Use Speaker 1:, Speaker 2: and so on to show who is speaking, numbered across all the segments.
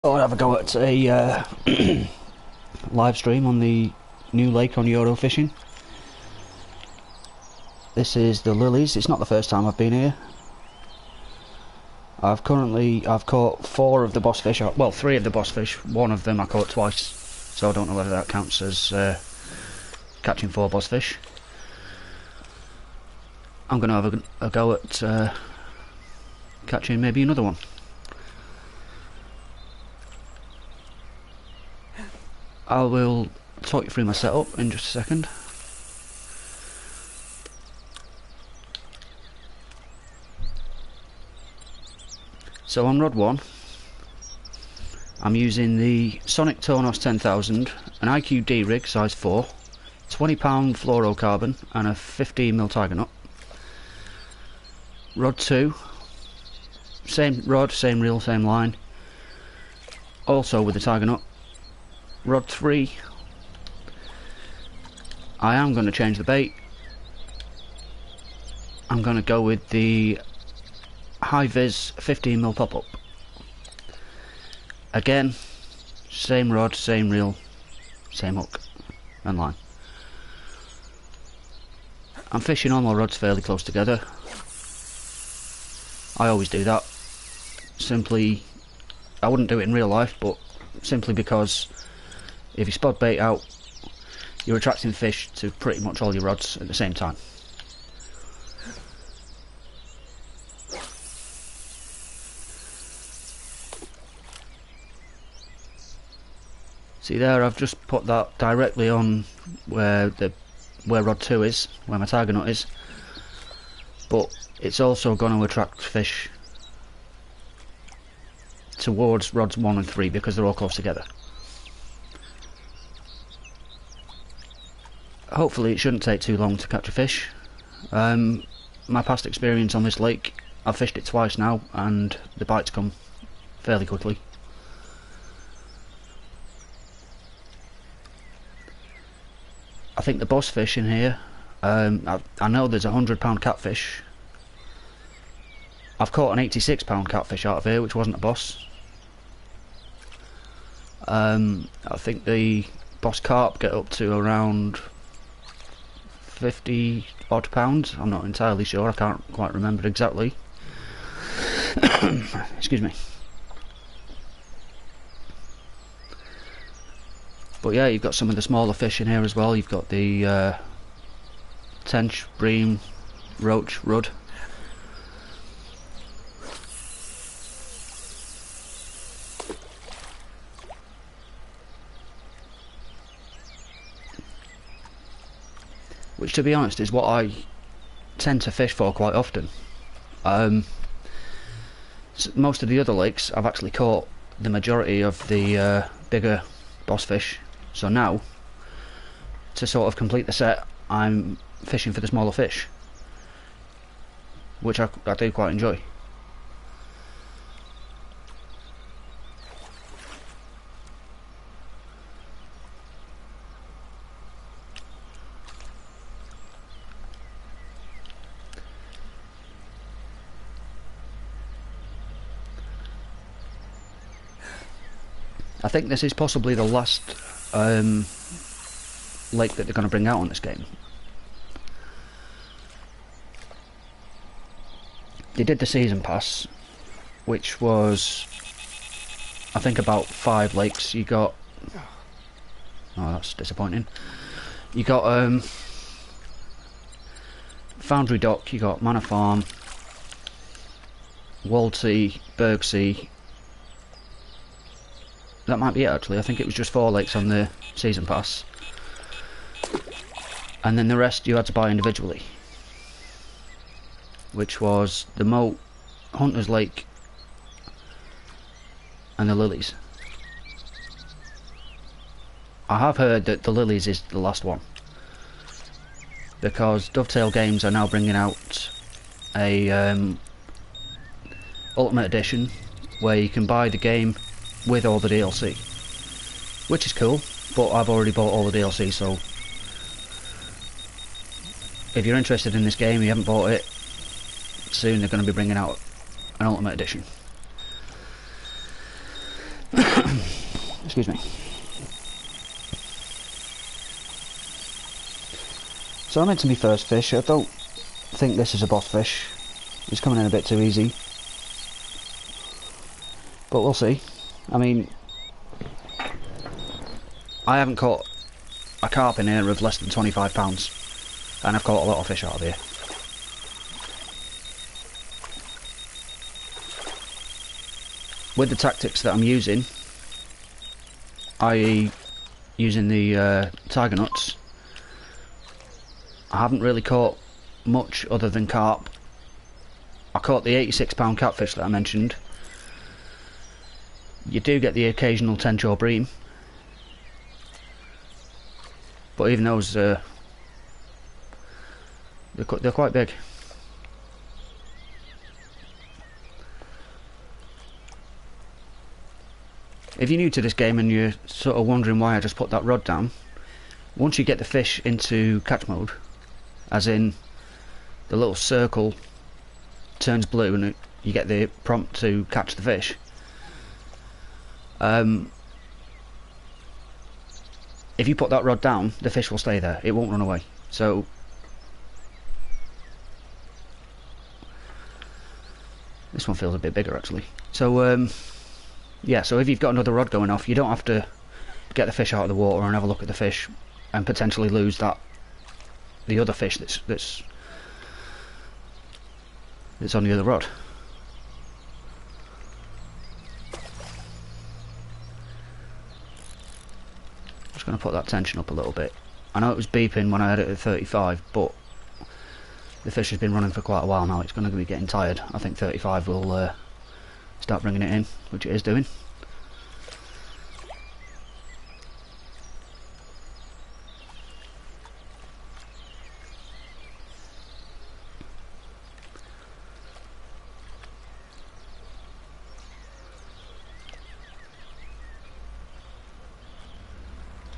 Speaker 1: I'll have a go at a live stream on the new lake on Euro fishing. This is the Lilies. It's not the first time I've been here. I've caught 4 of the boss fish, well 3 of the boss fish. One of them I caught twice, so I don't know whether that counts as catching 4 boss fish. I'm going to have a go at catching maybe another one. I will talk you through my setup in just a second. So on rod 1, I'm using the Sonic Tonos 10,000, an IQD rig size 4, 20 pound fluorocarbon and a 15mm tiger nut. Rod 2, same rod, same reel, same line, also with the tiger nut. Rod 3, I am going to change the bait. I'm going to go with the high vis 15mm pop-up. Again, same rod, same reel, same hook and line. I'm fishing all my rods fairly close together. I always do that. Simply, I wouldn't do it in real life, but simply because if you spot bait out, you're attracting fish to pretty much all your rods at the same time. See there, I've just put that directly on where rod 2 is, where my tiger nut is, but it's also going to attract fish towards rods 1 and 3 because they're all close together. Hopefully it shouldn't take too long to catch a fish. My past experience on this lake, I've fished it twice now and the bites come fairly quickly. I think the boss fish in here, I know there's a 100-pound catfish. I've caught an 86-pound catfish out of here, which wasn't a boss. I think the boss carp get up to around 50 odd pounds. I'm not entirely sure, I can't quite remember exactly. Excuse me. But yeah, you've got some of the smaller fish in here as well. You've got the tench, bream, roach, rudd. Which, to be honest, is what I tend to fish for quite often. Most of the other lakes I've actually caught the majority of the bigger boss fish, so now to sort of complete the set I'm fishing for the smaller fish, which I do quite enjoy. I think this is possibly the last lake that they're going to bring out on this game. They did the season pass, which was I think about 5 lakes. You got, oh, that's disappointing. You got Foundry Dock, you got Manor Farm, Waldsea, Bergsea. That might be it actually. I think it was just 4 lakes on the season pass, and then the rest you had to buy individually, which was the Moat, Hunter's Lake and the Lilies. I have heard that the Lilies is the last one because Dovetail Games are now bringing out a Ultimate Edition where you can buy the game with all the DLC, which is cool, but I've already bought all the DLC, so if you're interested in this game and you haven't bought it, soon they're going to be bringing out an Ultimate Edition. Excuse me. So I'm into my first fish. I don't think this is a boss fish. It's coming in a bit too easy. But we'll see. I mean, I haven't caught a carp in here of less than 25 pounds. And I've caught a lot of fish out of here. With the tactics that I'm using, i.e. using the tiger nuts, I haven't really caught much other than carp. I caught the 86-pound catfish that I mentioned. You do get the occasional 10-jaw bream, but even those, they're quite big. If you're new to this game and you're sort of wondering why I just put that rod down, once you get the fish into catch mode, as in the little circle turns blue and you get the prompt to catch the fish, if you put that rod down, the fish will stay there, it won't run away. So this one feels a bit bigger actually. So yeah, so if you've got another rod going off, you don't have to get the fish out of the water and have a look at the fish and potentially lose the other fish that's on the other rod. Just going to put that tension up a little bit. I know it was beeping when I had it at 35, but the fish has been running for quite a while now. It's going to be getting tired. I think 35 will start bringing it in, which it is doing.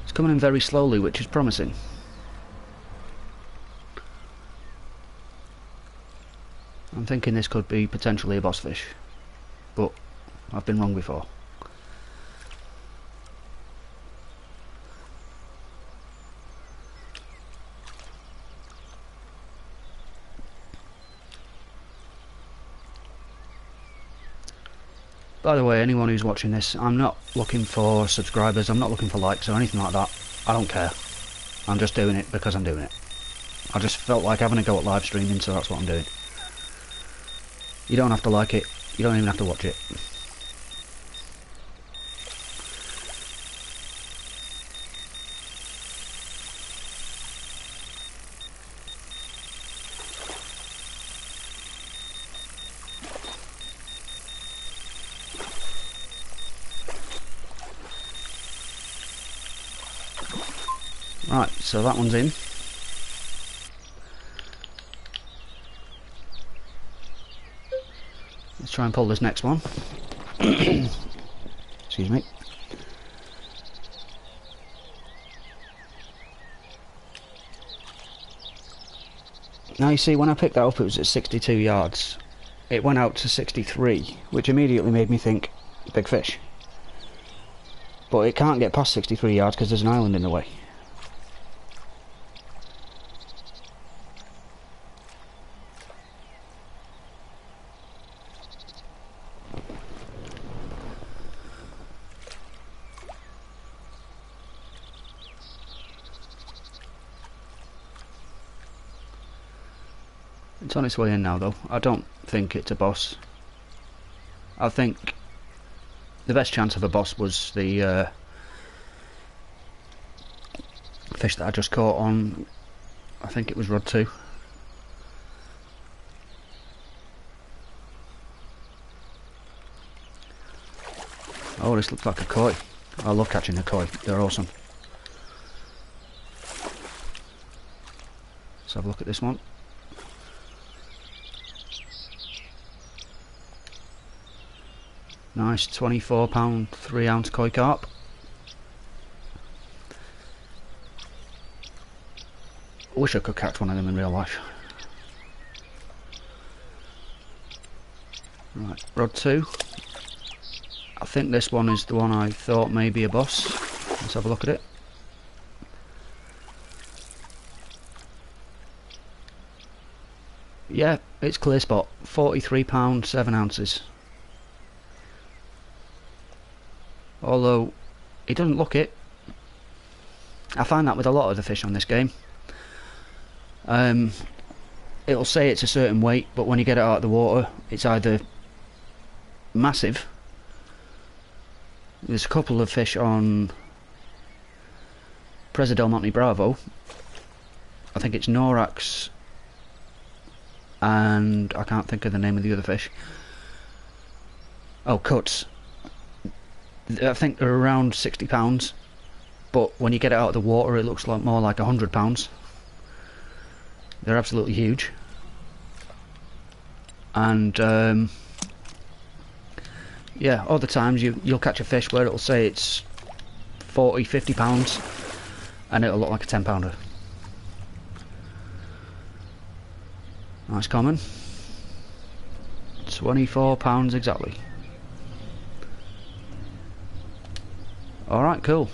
Speaker 1: It's coming in very slowly, which is promising. I'm thinking this could be potentially a boss fish, but I've been wrong before. By the way, anyone who's watching this, I'm not looking for subscribers, I'm not looking for likes or anything like that. I don't care. I'm just doing it because I'm doing it. I just felt like having a go at live streaming, so that's what I'm doing. You don't have to like it, you don't even have to watch it. Right, so that one's in. Let's try and pull this next one. Excuse me. Now you see, when I picked that up it was at 62 yards. It went out to 63, which immediately made me think, big fish. But it can't get past 63 yards because there's an island in the way. It's on its way in now though. I don't think it's a boss. I think the best chance of a boss was the fish that I just caught on, I think it was rod 2. Oh, this looks like a koi. I love catching a koi, they're awesome. Let's have a look at this one. Nice 24-pound 3-ounce koi carp. I wish I could catch one of them in real life. Right, rod 2. I think this one is the one I thought may be a boss. Let's have a look at it. Yeah, it's clear spot. £43, 7 ounces. Although, it doesn't look it. I find that with a lot of the fish on this game. It'll say it's a certain weight, but when you get it out of the water, it's either massive. There's a couple of fish on Presa del Monte Bravo. I think it's Norax, and I can't think of the name of the other fish. Oh, cuts. I think they're around £60, but when you get it out of the water, it looks like more like £100. They're absolutely huge, and yeah, other times you'll catch a fish where it'll say it's 40, £50, and it'll look like a 10-pounder. Nice common. £24 exactly. Alright, cool.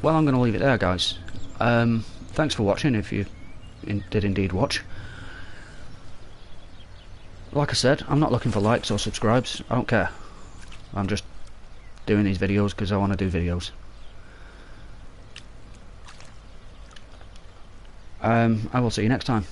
Speaker 1: Well, I'm going to leave it there, guys. Thanks for watching, if you did indeed watch. Like I said, I'm not looking for likes or subscribes. I don't care. I'm just doing these videos because I want to do videos. I will see you next time.